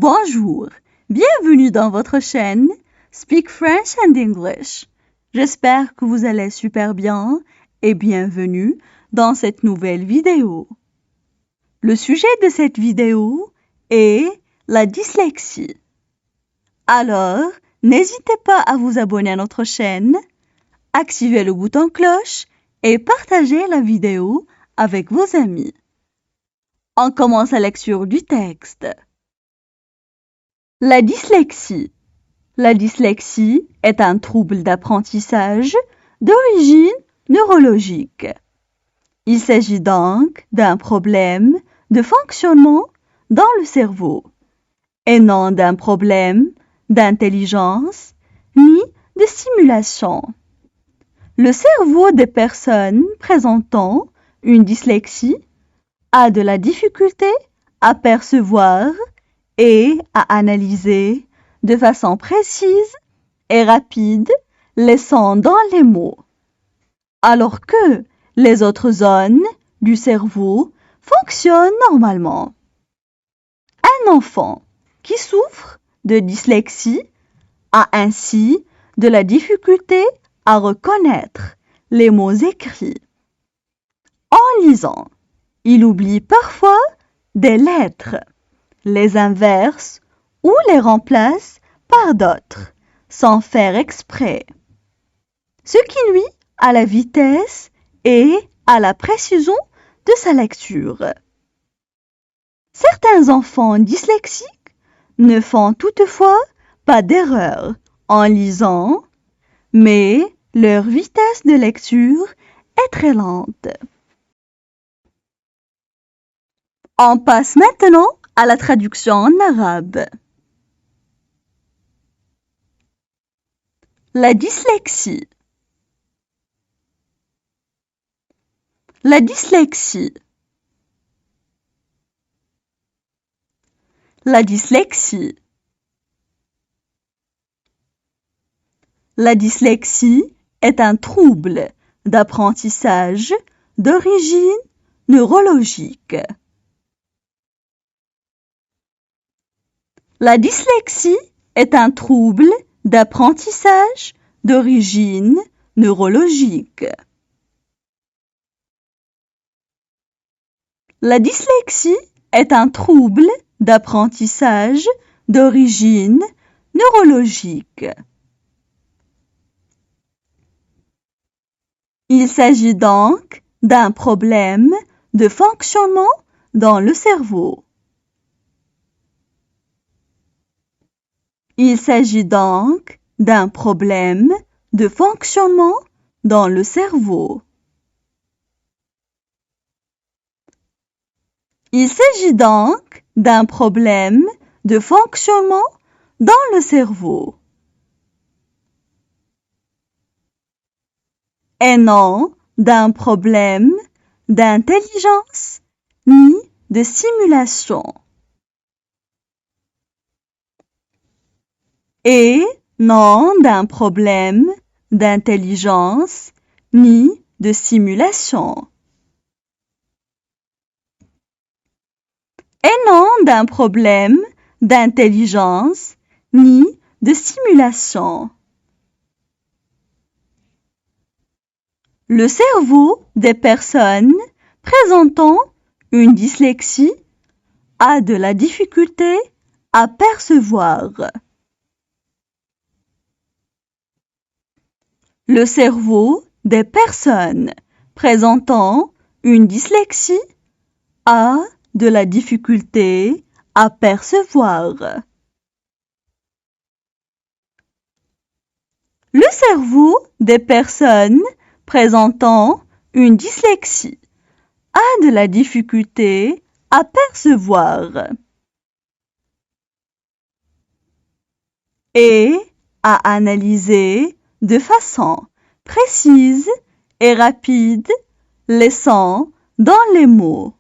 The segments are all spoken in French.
Bonjour, bienvenue dans votre chaîne Speak French and English. J'espère que vous allez super bien et bienvenue dans cette nouvelle vidéo. Le sujet de cette vidéo est la dyslexie. Alors, n'hésitez pas à vous abonner à notre chaîne, activer le bouton cloche et partager la vidéo avec vos amis. On commence la lecture du texte. La dyslexie. La dyslexie est un trouble d'apprentissage d'origine neurologique. Il s'agit donc d'un problème de fonctionnement dans le cerveau et non d'un problème d'intelligence ni de stimulation. Le cerveau des personnes présentant une dyslexie a de la difficulté à percevoir et à analyser de façon précise et rapide les sons dans les mots, alors que les autres zones du cerveau fonctionnent normalement. Un enfant qui souffre de dyslexie a ainsi de la difficulté à reconnaître les mots écrits. En lisant, il oublie parfois des lettres, les inverse ou les remplace par d'autres, sans faire exprès. Ce qui nuit à la vitesse et à la précision de sa lecture. Certains enfants dyslexiques ne font toutefois pas d'erreur en lisant, mais leur vitesse de lecture est très lente. On passe maintenant à la traduction en arabe. La dyslexie. La dyslexie. La dyslexie. La dyslexie est un trouble d'apprentissage d'origine neurologique. La dyslexie est un trouble d'apprentissage d'origine neurologique. La dyslexie est un trouble d'apprentissage d'origine neurologique. Il s'agit donc d'un problème de fonctionnement dans le cerveau. Il s'agit donc d'un problème de fonctionnement dans le cerveau. Il s'agit donc d'un problème de fonctionnement dans le cerveau. Et non d'un problème d'intelligence ni de stimulation. Et non d'un problème d'intelligence ni de stimulation. Et non d'un problème d'intelligence ni de stimulation. Le cerveau des personnes présentant une dyslexie a de la difficulté à percevoir. Le cerveau des personnes présentant une dyslexie a de la difficulté à percevoir. Le cerveau des personnes présentant une dyslexie a de la difficulté à percevoir et à analyser de façon précise et rapide les sons dans les mots.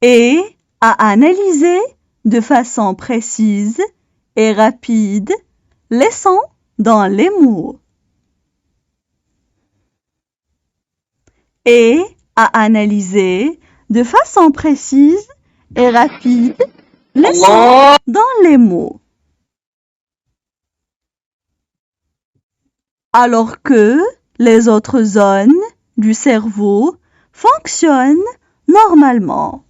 Et à analyser de façon précise et rapide les sons dans les mots. Et à analyser de façon précise et rapide les sons dans les mots. Alors que les autres zones du cerveau fonctionnent normalement.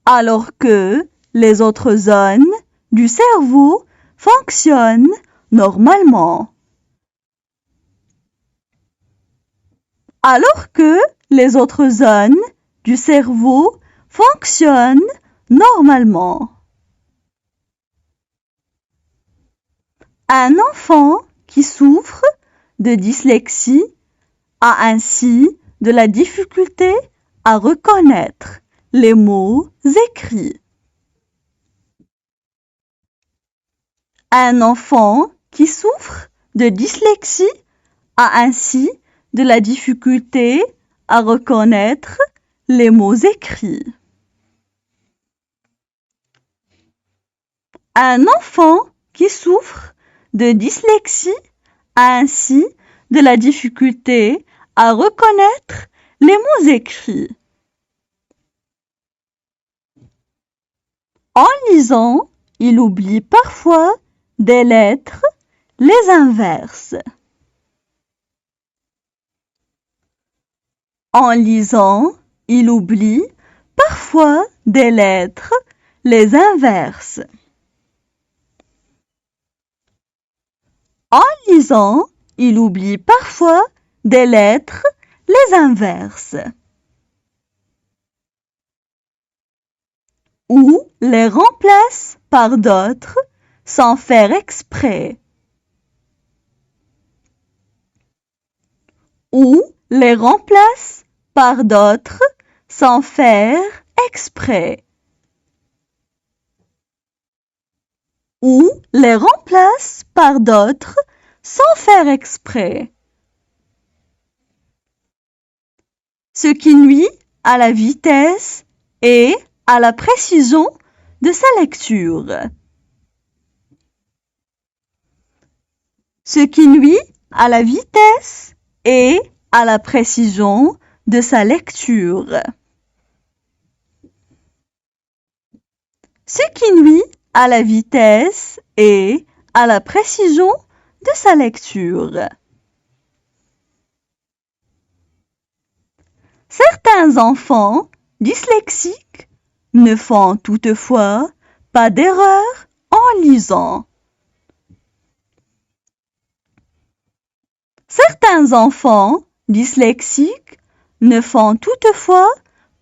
Alors que les autres zones du cerveau fonctionnent normalement. Alors que les autres zones du cerveau fonctionnent normalement. Un enfant qui souffre de dyslexie a ainsi de la difficulté à reconnaître les mots écrits. Un enfant qui souffre de dyslexie a ainsi de la difficulté à reconnaître les mots écrits. Un enfant qui souffre de dyslexie a ainsi de la difficulté à reconnaître les mots écrits. En lisant, il oublie parfois des lettres, les inverses. En lisant, il oublie parfois des lettres, les inverses. En lisant, il oublie parfois des lettres, les inverses. Ou les remplace par d'autres sans faire exprès. Ou les remplace par d'autres sans faire exprès. Ou les remplace par d'autres sans faire exprès. Ce qui nuit à la vitesse et à la précision de sa lecture. Ce qui nuit à la vitesse et à la précision de sa lecture. Ce qui nuit à la vitesse et à la précision de sa lecture. Certains enfants dyslexiques ne font toutefois pas d'erreur en lisant. Certains enfants dyslexiques ne font toutefois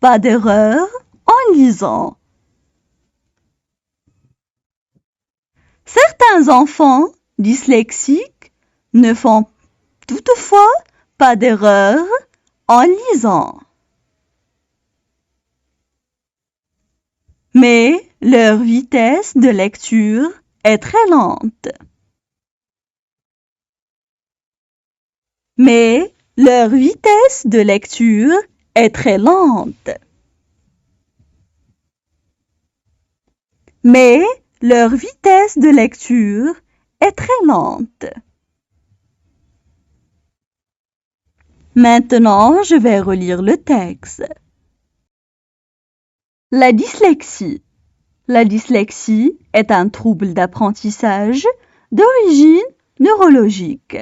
pas d'erreur en lisant. Certains enfants dyslexiques ne font toutefois pas d'erreur en lisant. Mais leur vitesse de lecture est très lente. Mais leur vitesse de lecture est très lente. Mais leur vitesse de lecture est très lente. Maintenant, je vais relire le texte. La dyslexie. La dyslexie est un trouble d'apprentissage d'origine neurologique.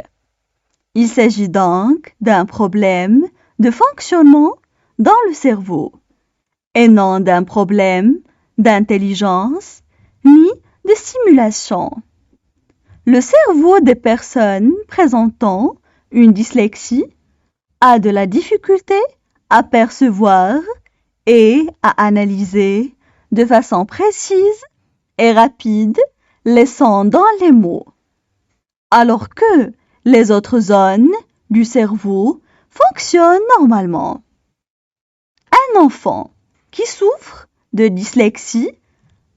Il s'agit donc d'un problème de fonctionnement dans le cerveau et non d'un problème d'intelligence ni de stimulation. Le cerveau des personnes présentant une dyslexie a de la difficulté à percevoir et à analyser de façon précise et rapide les sons dans les mots, alors que les autres zones du cerveau fonctionnent normalement. Un enfant qui souffre de dyslexie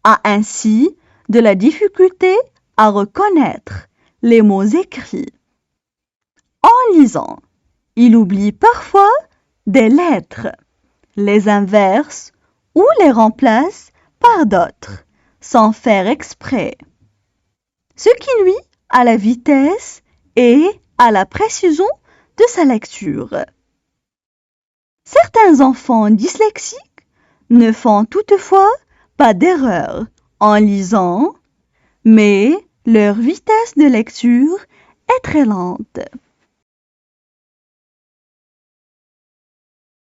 a ainsi de la difficulté à reconnaître les mots écrits. En lisant, il oublie parfois des lettres, les inverse ou les remplace par d'autres, sans faire exprès. Ce qui nuit à la vitesse et à la précision de sa lecture. Certains enfants dyslexiques ne font toutefois pas d'erreur en lisant, mais leur vitesse de lecture est très lente.